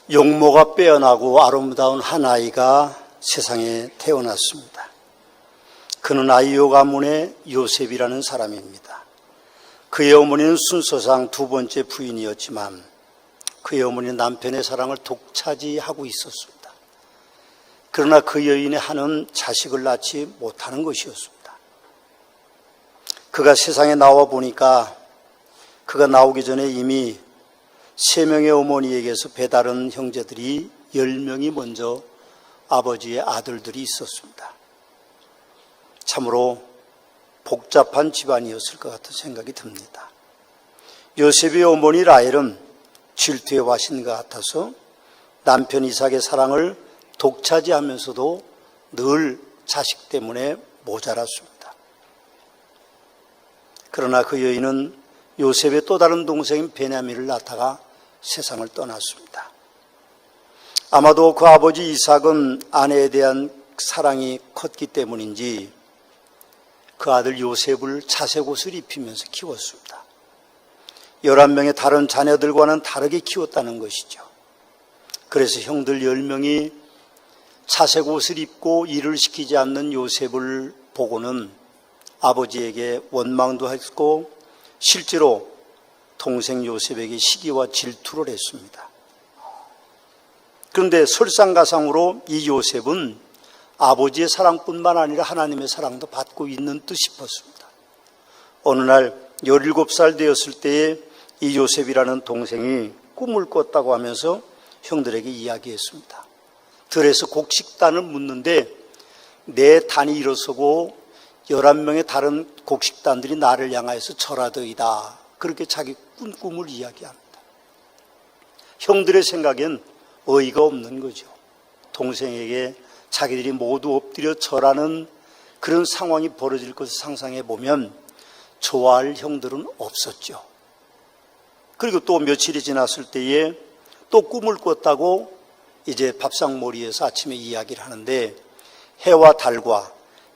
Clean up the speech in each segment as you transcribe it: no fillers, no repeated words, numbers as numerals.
용모가 빼어나고 아름다운 한 아이가 세상에 태어났습니다. 그는 아이요 가문의 요셉이라는 사람입니다. 그의 어머니는 순서상 두 번째 부인이었지만 그의 어머니는 남편의 사랑을 독차지하고 있었습니다. 그러나 그 여인의 한은 자식을 낳지 못하는 것이었습니다. 그가 세상에 나와 보니까 그가 나오기 전에 이미 3명의 어머니에게서 배다른 형제들이 10명이 먼저 아버지의 아들들이 있었습니다. 참으로 복잡한 집안이었을 것 같은 생각이 듭니다. 요셉의 어머니 라헬은 질투의 화신 같아서 남편 이삭의 사랑을 독차지하면서도 늘 자식 때문에 모자랐습니다. 그러나 그 여인은 요셉의 또 다른 동생인 베냐민을 낳다가 세상을 떠났습니다. 아마도 그 아버지 이삭은 아내에 대한 사랑이 컸기 때문인지 그 아들 요셉을 차색 옷을 입히면서 키웠습니다. 11명의 다른 자녀들과는 다르게 키웠다는 것이죠. 그래서 형들 10명이 차색 옷을 입고 일을 시키지 않는 요셉을 보고는 아버지에게 원망도 했고 실제로 동생 요셉에게 시기와 질투를 했습니다. 그런데 설상가상으로 이 요셉은 아버지의 사랑뿐만 아니라 하나님의 사랑도 받고 있는 듯 싶었습니다. 어느 날 17살 되었을 때에 이 요셉이라는 동생이 꿈을 꿨다고 하면서 형들에게 이야기했습니다. 들에서 곡식단을 묻는데 내 단이 일어서고 11명의 다른 곡식단들이 나를 향하여서 절하더이다. 그렇게 자기 꾼 꿈을 이야기합니다. 형들의 생각엔 어이가 없는 거죠. 동생에게 자기들이 모두 엎드려 절하는 그런 상황이 벌어질 것을 상상해 보면 좋아할 형들은 없었죠. 그리고 또 며칠이 지났을 때에 또 꿈을 꿨다고 이제 밥상머리에서 아침에 이야기를 하는데 해와 달과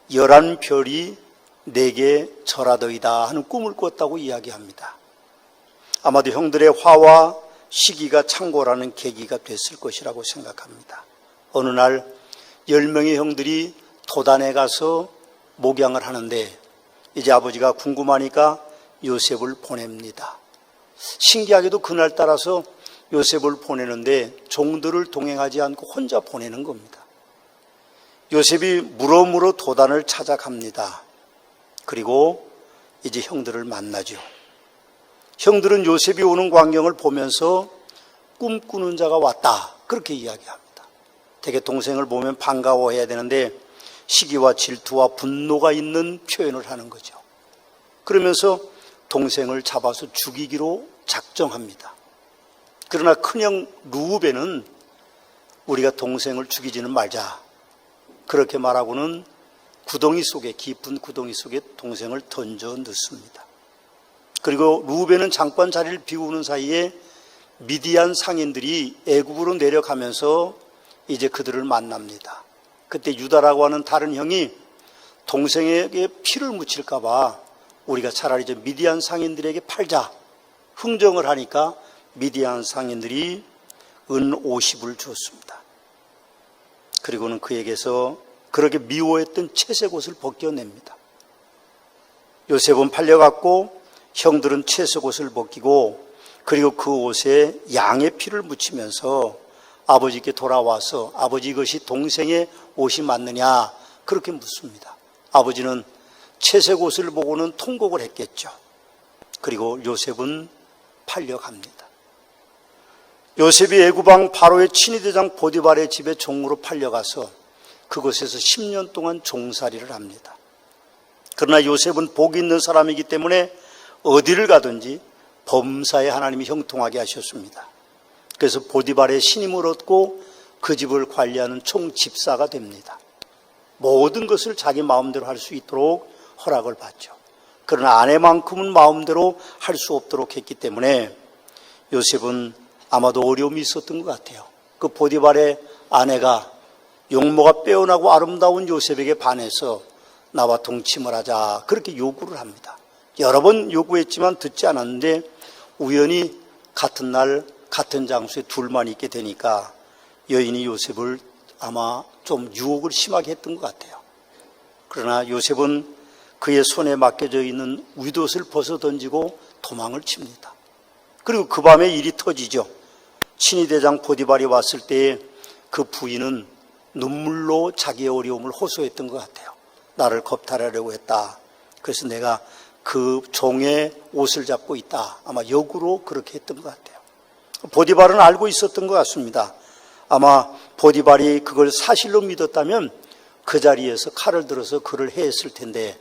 11별이 내게 절하더이다 하는 꿈을 꿨다고 이야기합니다. 아마도 형들의 화와 시기가 창궐하는 계기가 됐을 것이라고 생각합니다. 어느 날 10명의 형들이 도단에 가서 목양을 하는데 이제 아버지가 궁금하니까 요셉을 보냅니다. 신기하게도 그날따라서 요셉을 보내는데 종들을 동행하지 않고 혼자 보내는 겁니다. 요셉이 물어물어 도단을 찾아갑니다. 그리고 이제 형들을 만나죠. 형들은 요셉이 오는 광경을 보면서 꿈꾸는 자가 왔다 그렇게 이야기합니다. 되게 동생을 보면 반가워해야 되는데 시기와 질투와 분노가 있는 표현을 하는 거죠. 그러면서 동생을 잡아서 죽이기로 작정합니다. 그러나 큰형 루벤은 우리가 동생을 죽이지는 말자 그렇게 말하고는 구덩이 속에 깊은 구덩이 속에 동생을 던져 넣습니다. 그리고 루벤은 잠깐 자리를 비우는 사이에 미디안 상인들이 애굽으로 내려가면서 이제 그들을 만납니다. 그때 유다라고 하는 다른 형이 동생에게 피를 묻힐까 봐 우리가 차라리 저 미디안 상인들에게 팔자 흥정을 하니까 미디안 상인들이 은 50을 줬습니다. 그리고는 그에게서 그렇게 미워했던 채색 옷을 벗겨냅니다. 요셉은 팔려갔고 형들은 채색 옷을 벗기고 그리고 그 옷에 양의 피를 묻히면서 아버지께 돌아와서 아버지 이것이 동생의 옷이 맞느냐 그렇게 묻습니다. 아버지는 채색 옷을 보고는 통곡을 했겠죠. 그리고 요셉은 팔려갑니다. 요셉이 애굽왕 바로의 친위대장 보디발의 집에 종으로 팔려가서 그곳에서 10년 동안 종살이를 합니다. 그러나 요셉은 복이 있는 사람이기 때문에 어디를 가든지 범사에 하나님이 형통하게 하셨습니다. 그래서 보디발의 신임을 얻고 그 집을 관리하는 총집사가 됩니다. 모든 것을 자기 마음대로 할 수 있도록 허락을 받죠. 그러나 아내만큼은 마음대로 할 수 없도록 했기 때문에 요셉은 아마도 어려움이 있었던 것 같아요. 그 보디발의 아내가 용모가 빼어나고 아름다운 요셉에게 반해서 나와 동침을 하자 그렇게 요구를 합니다. 여러 번 요구했지만 듣지 않았는데 우연히 같은 날 같은 장소에 둘만 있게 되니까 여인이 요셉을 아마 좀 유혹을 심하게 했던 것 같아요. 그러나 요셉은 그의 손에 맡겨져 있는 윗옷을 벗어 던지고 도망을 칩니다. 그리고 그 밤에 일이 터지죠. 친위대장 보디발이 왔을 때에 그 부인은 눈물로 자기의 어려움을 호소했던 것 같아요. 나를 겁탈하려고 했다. 그래서 내가 그 종의 옷을 잡고 있다. 아마 역으로 그렇게 했던 것 같아요. 보디발은 알고 있었던 것 같습니다. 아마 보디발이 그걸 사실로 믿었다면 그 자리에서 칼을 들어서 그를 해했을 텐데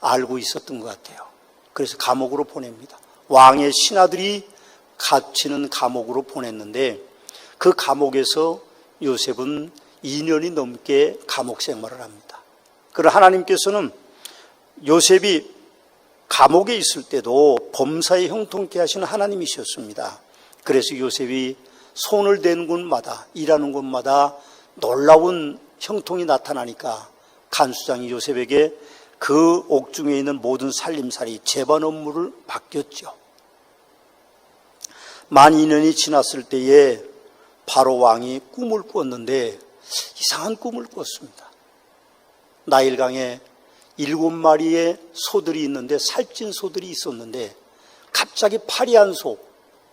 알고 있었던 것 같아요. 그래서 감옥으로 보냅니다. 왕의 신하들이 갇히는 감옥으로 보냈는데 그 감옥에서 요셉은 2년이 넘게 감옥 생활을 합니다. 그러나 하나님께서는 요셉이 감옥에 있을 때도 범사에 형통케 하시는 하나님이셨습니다. 그래서 요셉이 손을 대는 곳마다, 일하는 곳마다 놀라운 형통이 나타나니까 간수장이 요셉에게 그 옥중에 있는 모든 살림살이 재반 업무를 맡겼죠. 만 2년이 지났을 때에 바로 왕이 꿈을 꿨는데 이상한 꿈을 꿨습니다. 나일강에 7마리의 소들이 있는데, 살찐 소들이 있었는데 갑자기 파리한 소,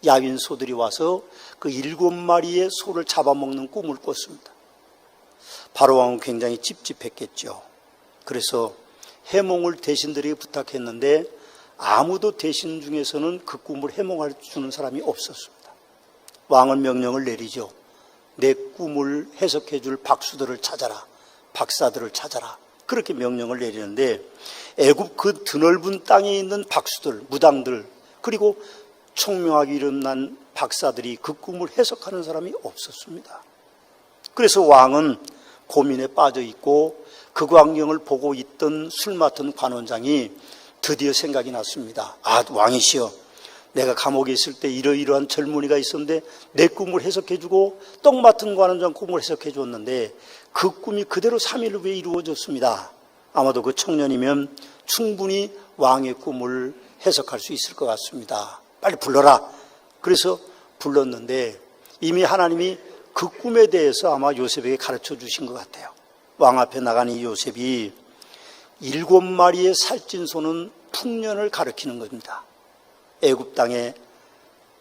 야윈 소들이 와서 그 7마리의 소를 잡아먹는 꿈을 꿨습니다. 바로 왕은 굉장히 찝찝했겠죠. 그래서 해몽을 대신들에게 부탁했는데 아무도 대신 중에서는 그 꿈을 해몽할 주는 사람이 없었습니다. 왕은 명령을 내리죠. 내 꿈을 해석해 줄 박수들을 찾아라. 박사들을 찾아라. 그렇게 명령을 내리는데 애굽 그 드넓은 땅에 있는 박수들, 무당들, 그리고 총명하게 이름난 박사들이 그 꿈을 해석하는 사람이 없었습니다. 그래서 왕은 고민에 빠져 있고 그 광경을 보고 있던 술 맡은 관원장이 드디어 생각이 났습니다. 아, 왕이시여, 내가 감옥에 있을 때 이러이러한 젊은이가 있었는데 내 꿈을 해석해주고 떡 맡은 관원장 꿈을 해석해줬는데 그 꿈이 그대로 3일 후에 이루어졌습니다. 아마도 그 청년이면 충분히 왕의 꿈을 해석할 수 있을 것 같습니다. 빨리 불러라. 그래서 불렀는데 이미 하나님이 그 꿈에 대해서 아마 요셉에게 가르쳐 주신 것 같아요. 왕 앞에 나간 이 요셉이 7마리의 살찐 소는 풍년을 가리키는 겁니다. 애굽 땅에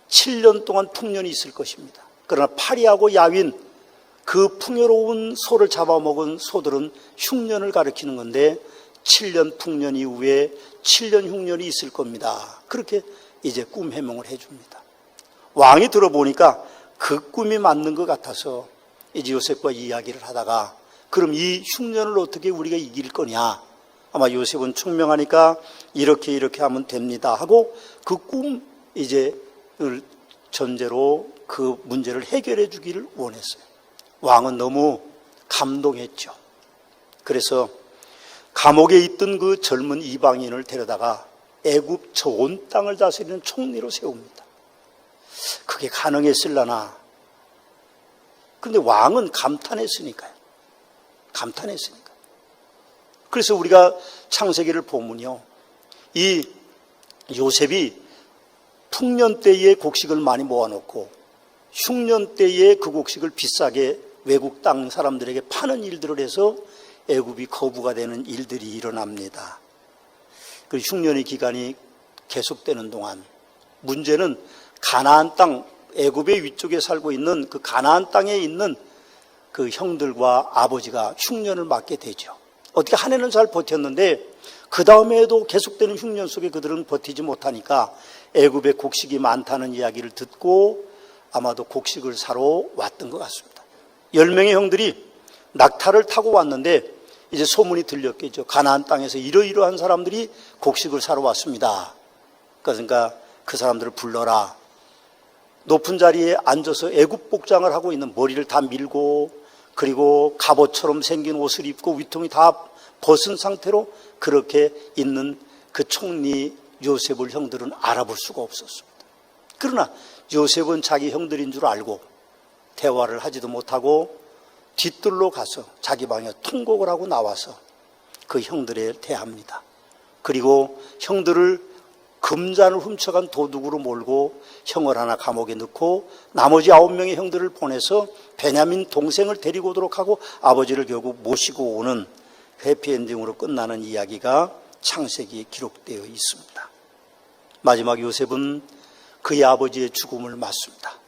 7년 동안 풍년이 있을 것입니다. 그러나 파리하고 야윈, 그 풍요로운 소를 잡아먹은 소들은 흉년을 가리키는 건데 7년 풍년 이후에 7년 흉년이 있을 겁니다. 그렇게 이제 꿈 해몽을 해줍니다. 왕이 들어보니까 그 꿈이 맞는 것 같아서 이제 요셉과 이야기를 하다가 그럼 이 흉년을 어떻게 우리가 이길 거냐. 아마 요셉은 총명하니까 이렇게 하면 됩니다 하고 그 꿈 이제 전제로 그 문제를 해결해 주기를 원했어요. 왕은 너무 감동했죠. 그래서 감옥에 있던 그 젊은 이방인을 데려다가 애굽 저 온 땅을 다스리는 총리로 세웁니다. 그게 가능했을라나. 그런데 왕은 감탄했으니까요. 그래서 우리가 창세기를 보면요, 이 요셉이 풍년 때에 곡식을 많이 모아놓고 흉년 때에 그 곡식을 비싸게 외국 땅 사람들에게 파는 일들을 해서 애굽이 거부가 되는 일들이 일어납니다. 그 흉년의 기간이 계속되는 동안 문제는 가나안 땅, 애굽의 위쪽에 살고 있는 그 가나안 땅에 있는 그 형들과 아버지가 흉년을 맞게 되죠. 어떻게 한 해는 잘 버텼는데 그 다음에도 계속되는 흉년 속에 그들은 버티지 못하니까 애굽에 곡식이 많다는 이야기를 듣고 아마도 곡식을 사러 왔던 것 같습니다. 10명의 형들이 낙타를 타고 왔는데 이제 소문이 들렸겠죠. 가나안 땅에서 이러이러한 사람들이 곡식을 사러 왔습니다. 그러니까 그 사람들을 불러라. 높은 자리에 앉아서 애굽 복장을 하고 있는, 머리를 다 밀고 그리고 갑옷처럼 생긴 옷을 입고 위통이 다 벗은 상태로 그렇게 있는 그 총리 요셉을 형들은 알아볼 수가 없었습니다. 그러나 요셉은 자기 형들인 줄 알고 대화를 하지도 못하고 뒤뜰로 가서 자기 방에 통곡을 하고 나와서 그 형들에 대합니다. 그리고 형들을 금잔을 훔쳐간 도둑으로 몰고 형을 하나 감옥에 넣고 나머지 9명의 형들을 보내서 베냐민 동생을 데리고 오도록 하고 아버지를 결국 모시고 오는 해피엔딩으로 끝나는 이야기가 창세기에 기록되어 있습니다. 마지막 요셉은 그의 아버지의 죽음을 맞습니다.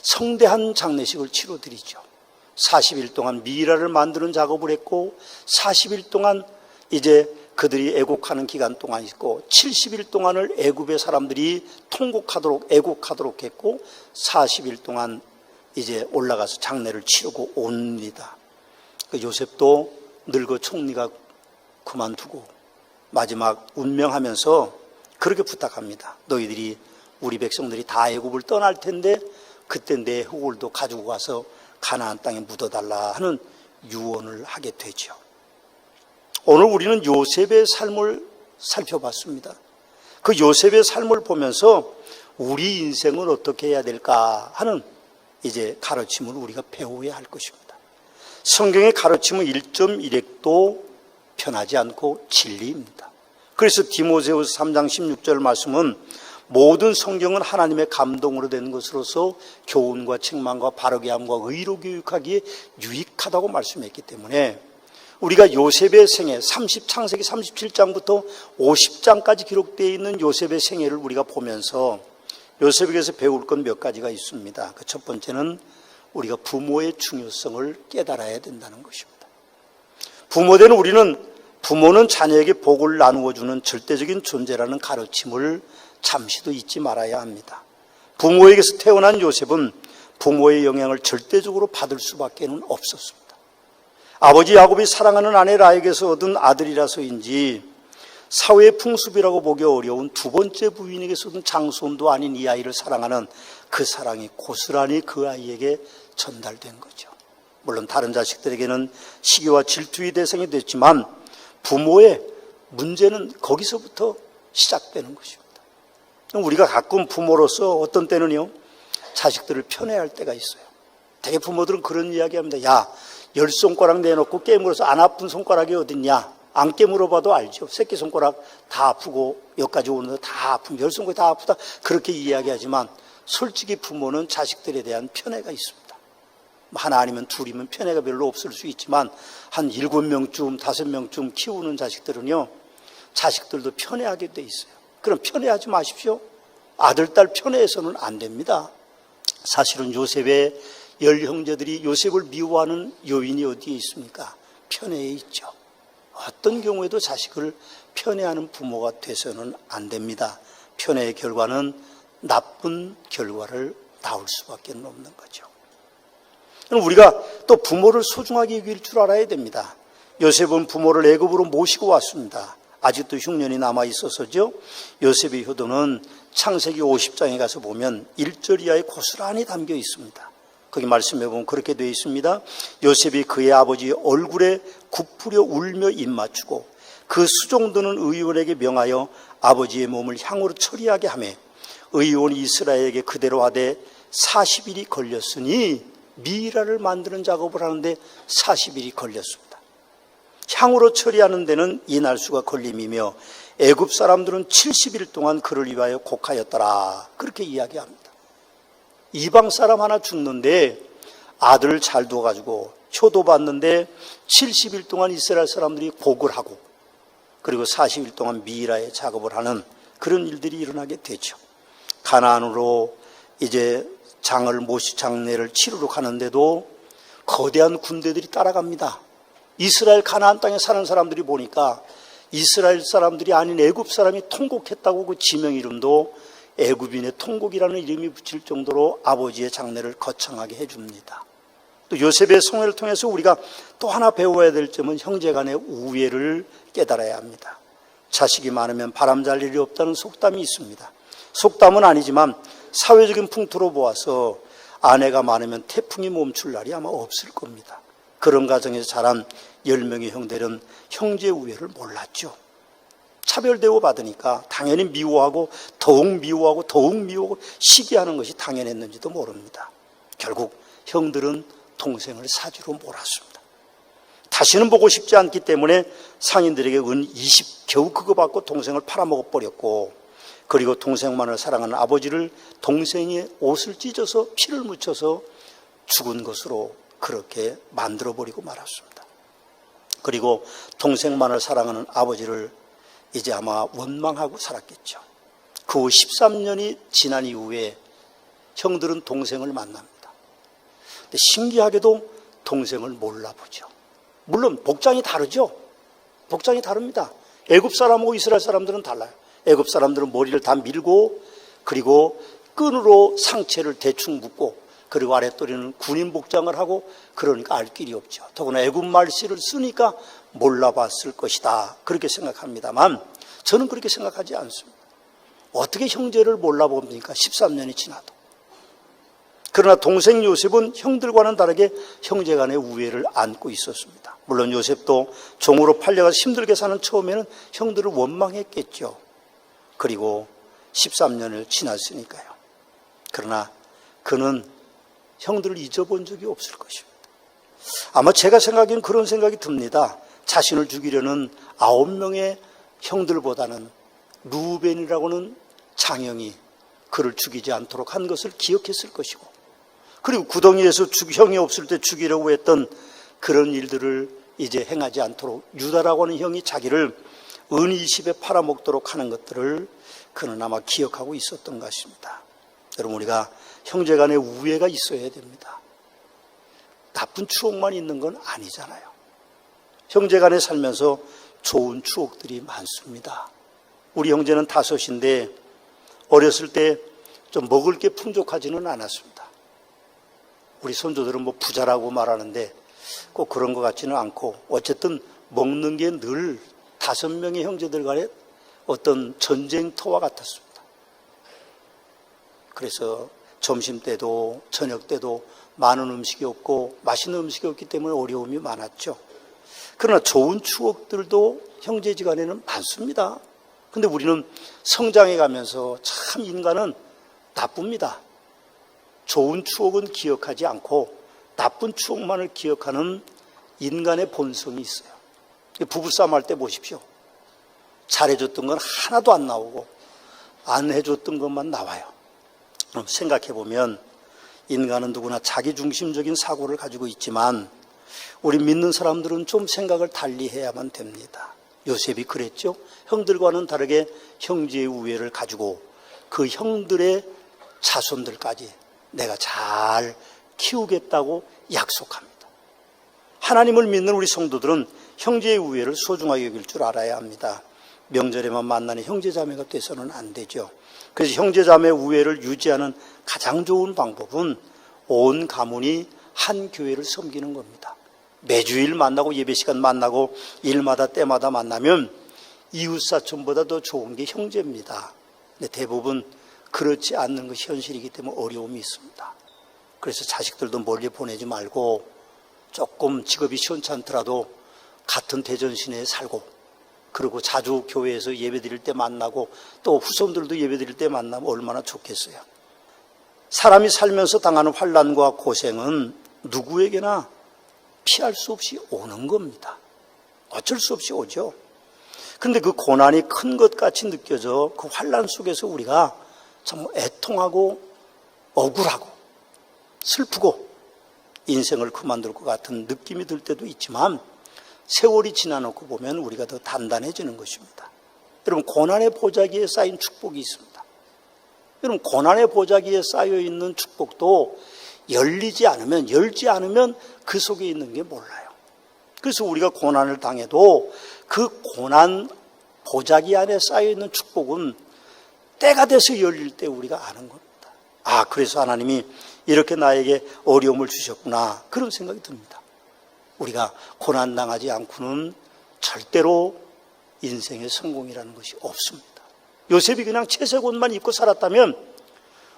성대한 장례식을 치러드리죠. 40일 동안 미이라를 만드는 작업을 했고 40일 동안 이제 그들이 애곡하는 기간 동안 있고 70일 동안을 애굽의 사람들이 애곡하도록 했고 40일 동안 이제 올라가서 장례를 치르고 옵니다. 그 요셉도 늙어 총리가 그만두고 마지막 운명하면서 그렇게 부탁합니다. 너희들이 우리 백성들이 다 애굽을 떠날 텐데 그때 내 흙을도 가지고 가서 가나안 땅에 묻어달라 하는 유언을 하게 되죠. 오늘 우리는 요셉의 삶을 살펴봤습니다. 그 요셉의 삶을 보면서 우리 인생은 어떻게 해야 될까 하는 이제 가르침을 우리가 배워야 할 것입니다. 성경의 가르침은 1.1핵도 편하지 않고 진리입니다. 그래서 디모데후서 3장 16절 말씀은 모든 성경은 하나님의 감동으로 된 것으로서 교훈과 책망과 바르게 함과 의로 교육하기에 유익하다고 말씀했기 때문에 우리가 요셉의 생애 창세기 37장부터 50장까지 기록되어 있는 요셉의 생애를 우리가 보면서 요셉에게서 배울 건 몇 가지가 있습니다. 그 첫 번째는 우리가 부모의 중요성을 깨달아야 된다는 것입니다. 부모된 우리는 부모는 자녀에게 복을 나누어 주는 절대적인 존재라는 가르침을 잠시도 잊지 말아야 합니다. 부모에게서 태어난 요셉은 부모의 영향을 절대적으로 받을 수밖에 없었습니다. 아버지 야곱이 사랑하는 아내 라헬에게서 얻은 아들이라서인지 사회의 풍습이라고 보기 어려운 두 번째 부인에게서 얻은 장손도 아닌 이 아이를 사랑하는 그 사랑이 고스란히 그 아이에게 전달된 거죠. 물론 다른 자식들에게는 시기와 질투의 대상이 됐지만 부모의 문제는 거기서부터 시작되는 것입니다. 우리가 가끔 부모로서 어떤 때는요 자식들을 편애할 때가 있어요. 되게 부모들은 그런 이야기합니다. 야, 10손가락 내놓고 깨물어서 안 아픈 손가락이 어딨냐? 안 깨물어봐도 알죠. 새끼손가락 다 아프고 여기까지 오는데 다 아프면 10손가락 다 아프다 그렇게 이야기하지만 솔직히 부모는 자식들에 대한 편애가 있습니다. 하나 아니면 둘이면 편애가 별로 없을 수 있지만 한 7명쯤 5명쯤 키우는 자식들은요 자식들도 편애하게 돼 있어요. 그럼 편애하지 마십시오. 아들, 딸 편애해서는 안 됩니다. 사실은 요셉의 10형제들이 요셉을 미워하는 요인이 어디에 있습니까? 편애에 있죠. 어떤 경우에도 자식을 편애하는 부모가 돼서는 안 됩니다. 편애의 결과는 나쁜 결과를 낳을 수밖에 없는 거죠. 우리가 또 부모를 소중하게 여길 줄 알아야 됩니다. 요셉은 부모를 애굽으로 모시고 왔습니다. 아직도 흉년이 남아있어서죠. 요셉의 효도는 창세기 50장에 가서 보면 1절 이하에 고스란히 담겨 있습니다. 거기 말씀해 보면 그렇게 되어 있습니다. 요셉이 그의 아버지 얼굴에 굽으려 울며 입맞추고 그 수종드는 의원에게 명하여 아버지의 몸을 향으로 처리하게 하며 의원이 이스라엘에게 그대로 하되 40일이 걸렸으니 미이라를 만드는 작업을 하는데 40일이 걸렸습니다. 향으로 처리하는 데는 이날수가 걸림이며 애굽 사람들은 70일 동안 그를 위하여 곡하였더라. 그렇게 이야기합니다. 이방 사람 하나 죽는데 아들을 잘 두어가지고 효도받는데 70일 동안 이스라엘 사람들이 곡을 하고 그리고 40일 동안 미이라의 작업을 하는 그런 일들이 일어나게 되죠. 가나안으로 이제 장례를 치르러 가는데도 거대한 군대들이 따라갑니다. 이스라엘 가나안 땅에 사는 사람들이 보니까 이스라엘 사람들이 아닌 애굽 사람이 통곡했다고 그 지명 이름도 애굽인의 통곡이라는 이름이 붙일 정도로 아버지의 장례를 거창하게 해줍니다. 또 요셉의 성회를 통해서 우리가 또 하나 배워야 될 점은 형제간의 우애를 깨달아야 합니다. 자식이 많으면 바람잘 일이 없다는 속담이 있습니다. 속담은 아니지만 사회적인 풍토로 보아서 아내가 많으면 태풍이 멈출 날이 아마 없을 겁니다. 그런 가정에서 자란 10명의 형들은 형제 우애를 몰랐죠. 차별 대우받으니까 당연히 미워하고 더욱 시기하는 것이 당연했는지도 모릅니다. 결국 형들은 동생을 사지로 몰았습니다. 다시는 보고 싶지 않기 때문에 상인들에게 은 20 겨우 그거 받고 동생을 팔아먹어 버렸고, 그리고 동생만을 사랑하는 아버지를 동생의 옷을 찢어서 피를 묻혀서 죽은 것으로 그렇게 만들어버리고 말았습니다. 그리고 동생만을 사랑하는 아버지를 이제 아마 원망하고 살았겠죠. 그 후 13년이 지난 이후에 형들은 동생을 만납니다. 근데 신기하게도 동생을 몰라보죠. 물론 복장이 다르죠. 복장이 다릅니다. 애굽 사람하고 이스라엘 사람들은 달라요. 애굽 사람들은 머리를 다 밀고, 그리고 끈으로 상체를 대충 묶고, 그리고 아랫도리는 군인 복장을 하고, 그러니까 알 길이 없죠. 더구나 애굽 말씨를 쓰니까 몰라봤을 것이다, 그렇게 생각합니다만 저는 그렇게 생각하지 않습니다. 어떻게 형제를 몰라봅니까? 13년이 지나도. 그러나 동생 요셉은 형들과는 다르게 형제간의 우애를 안고 있었습니다. 물론 요셉도 종으로 팔려가서 힘들게 사는 처음에는 형들을 원망했겠죠. 그리고 13년을 지났으니까요. 그러나 그는 형들을 잊어본 적이 없을 것입니다. 아마 제가 생각엔 그런 생각이 듭니다. 자신을 죽이려는 9명의 형들보다는 루벤이라고는 장형이 그를 죽이지 않도록 한 것을 기억했을 것이고, 그리고 구덩이에서 형이 없을 때 죽이려고 했던 그런 일들을 이제 행하지 않도록 유다라고 하는 형이 자기를 은 20에 팔아먹도록 하는 것들을 그는 아마 기억하고 있었던 것입니다. 여러분, 우리가 형제간의 우애가 있어야 됩니다. 나쁜 추억만 있는 건 아니잖아요. 형제간에 살면서 좋은 추억들이 많습니다. 우리 형제는 5인데 어렸을 때 좀 먹을 게 풍족하지는 않았습니다. 우리 손주들은 뭐 부자라고 말하는데 꼭 그런 것 같지는 않고, 어쨌든 먹는 게 늘 5명의 형제들 간의 어떤 전쟁터와 같았습니다. 그래서 점심 때도 저녁 때도 많은 음식이 없고 맛있는 음식이 없기 때문에 어려움이 많았죠. 그러나 좋은 추억들도 형제지간에는 많습니다. 근데 우리는 성장해 가면서 참 인간은 나쁩니다. 좋은 추억은 기억하지 않고 나쁜 추억만을 기억하는 인간의 본성이 있어요. 부부싸움 할 때 보십시오. 잘해줬던 건 하나도 안 나오고 안 해줬던 것만 나와요. 그럼 생각해보면 인간은 누구나 자기중심적인 사고를 가지고 있지만 우리 믿는 사람들은 좀 생각을 달리 해야만 됩니다. 요셉이 그랬죠. 형들과는 다르게 형제의 우애를 가지고 그 형들의 자손들까지 내가 잘 키우겠다고 약속합니다. 하나님을 믿는 우리 성도들은 형제의 우애를 소중하게 여길 줄 알아야 합니다. 명절에만 만나는 형제자매가 돼서는 안 되죠. 그래서 형제자매 우애를 유지하는 가장 좋은 방법은 온 가문이 한 교회를 섬기는 겁니다. 매주일 만나고 예배 시간 만나고 일마다 때마다 만나면 이웃사촌보다 더 좋은 게 형제입니다. 근데 대부분 그렇지 않는 것이 현실이기 때문에 어려움이 있습니다. 그래서 자식들도 멀리 보내지 말고 조금 직업이 시원찮더라도 같은 대전 시내에 살고, 그리고 자주 교회에서 예배 드릴 때 만나고 또 후손들도 예배 드릴 때 만나면 얼마나 좋겠어요. 사람이 살면서 당하는 환난과 고생은 누구에게나 피할 수 없이 오는 겁니다. 어쩔 수 없이 오죠. 그런데 그 고난이 큰 것 같이 느껴져 그 환난 속에서 우리가 참 애통하고 억울하고 슬프고 인생을 그만둘 것 같은 느낌이 들 때도 있지만 세월이 지나놓고 보면 우리가 더 단단해지는 것입니다. 여러분, 고난의 보자기에 쌓인 축복이 있습니다. 여러분, 고난의 보자기에 쌓여있는 축복도 열지 않으면 그 속에 있는 게 몰라요. 그래서 우리가 고난을 당해도 그 고난 보자기 안에 쌓여있는 축복은 때가 돼서 열릴 때 우리가 아는 겁니다. 아, 그래서 하나님이 이렇게 나에게 어려움을 주셨구나, 그런 생각이 듭니다. 우리가 고난당하지 않고는 절대로 인생의 성공이라는 것이 없습니다. 요셉이 그냥 채색옷만 입고 살았다면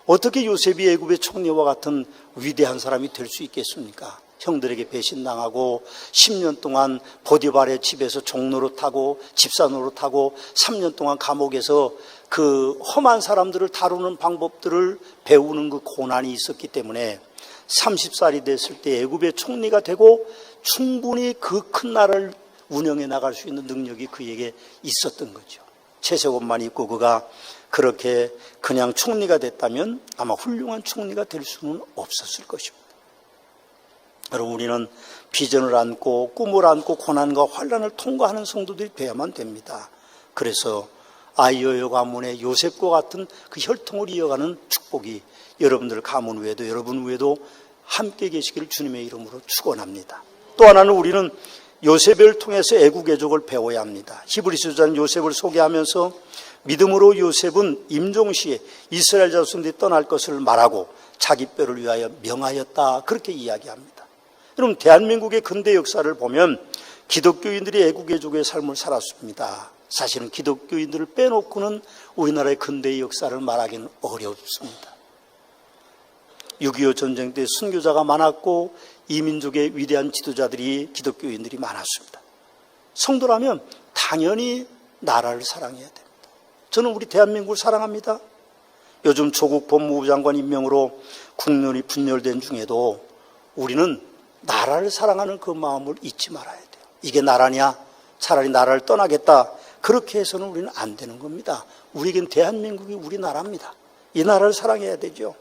어떻게 요셉이 애굽의 총리와 같은 위대한 사람이 될 수 있겠습니까? 형들에게 배신당하고 10년 동안 보디발의 집에서 종노릇하고 집사노릇하고 3년 동안 감옥에서 그 험한 사람들을 다루는 방법들을 배우는 그 고난이 있었기 때문에 30살이 됐을 때 애굽의 총리가 되고 충분히 그 큰 나라를 운영해 나갈 수 있는 능력이 그에게 있었던 거죠. 채색옷만 입고 그가 그렇게 그냥 총리가 됐다면 아마 훌륭한 총리가 될 수는 없었을 것입니다. 여러분, 우리는 비전을 안고 꿈을 안고 고난과 환난을 통과하는 성도들이 되어야만 됩니다. 그래서 아이여 가문의 요셉과 같은 그 혈통을 이어가는 축복이 여러분들 가문 외에도 여러분 외에도 함께 계시기를 주님의 이름으로 축원합니다. 또 하나는 우리는 요셉을 통해서 애국애족을 배워야 합니다. 히브리서전 요셉을 소개하면서 믿음으로 요셉은 임종시에 이스라엘 자손들이 떠날 것을 말하고 자기 뼈를 위하여 명하였다, 그렇게 이야기합니다. 여러분, 대한민국의 근대 역사를 보면 기독교인들이 애국애족의 삶을 살았습니다. 사실은 기독교인들을 빼놓고는 우리나라의 근대의 역사를 말하기는 어렵습니다. 6.25 전쟁 때 순교자가 많았고 이민족의 위대한 지도자들이 기독교인들이 많았습니다. 성도라면 당연히 나라를 사랑해야 됩니다. 저는 우리 대한민국을 사랑합니다. 요즘 조국 법무부 장관 임명으로 국론이 분열된 중에도 우리는 나라를 사랑하는 그 마음을 잊지 말아야 돼요. 이게 나라냐? 차라리 나라를 떠나겠다. 그렇게 해서는 우리는 안 되는 겁니다. 우리에겐 대한민국이 우리나라입니다. 이 나라를 사랑해야 되죠.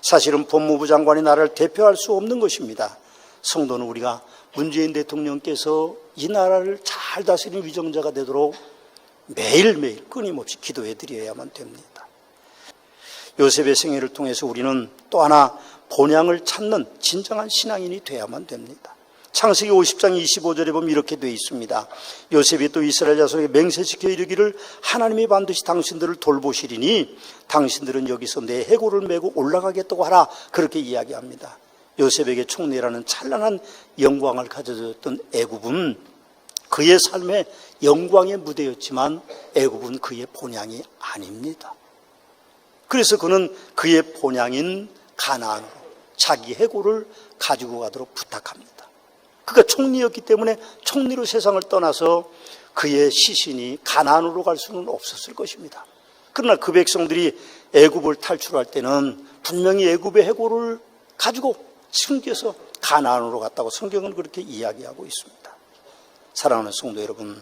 사실은 법무부 장관이 나라를 대표할 수 없는 것입니다. 성도는 우리가 문재인 대통령께서 이 나라를 잘 다스리는 위정자가 되도록 매일매일 끊임없이 기도해 드려야만 됩니다. 요셉의 생애를 통해서 우리는 또 하나 본향을 찾는 진정한 신앙인이 되어야만 됩니다. 창세기 50장 25절에 보면 이렇게 되어 있습니다. 요셉이 또 이스라엘 자손에게 맹세시켜 이르기를 하나님이 반드시 당신들을 돌보시리니 당신들은 여기서 내 해골을 메고 올라가겠다고 하라, 그렇게 이야기합니다. 요셉에게 총리라는 찬란한 영광을 가져줬던 애굽은 그의 삶의 영광의 무대였지만 애굽은 그의 본향이 아닙니다. 그래서 그는 그의 본향인 가나안으로 자기 해골을 가지고 가도록 부탁합니다. 그가 총리였기 때문에 총리로 세상을 떠나서 그의 시신이 가나안으로 갈 수는 없었을 것입니다. 그러나 그 백성들이 애굽을 탈출할 때는 분명히 애굽의 해골을 가지고 숨겨서 가나안으로 갔다고 성경은 그렇게 이야기하고 있습니다. 사랑하는 성도 여러분,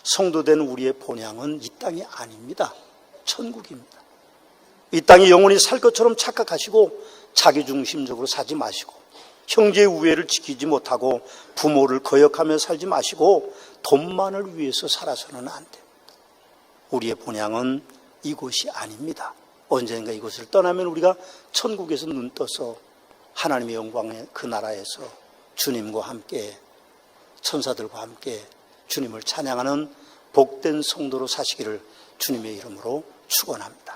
성도된 우리의 본향은 이 땅이 아닙니다. 천국입니다. 이 땅이 영원히 살 것처럼 착각하시고 자기중심적으로 사지 마시고 형제의 우애를 지키지 못하고 부모를 거역하며 살지 마시고 돈만을 위해서 살아서는 안 됩니다. 우리의 본향은 이곳이 아닙니다. 언젠가 이곳을 떠나면 우리가 천국에서 눈 떠서 하나님의 영광의 그 나라에서 주님과 함께 천사들과 함께 주님을 찬양하는 복된 성도로 사시기를 주님의 이름으로 축원합니다.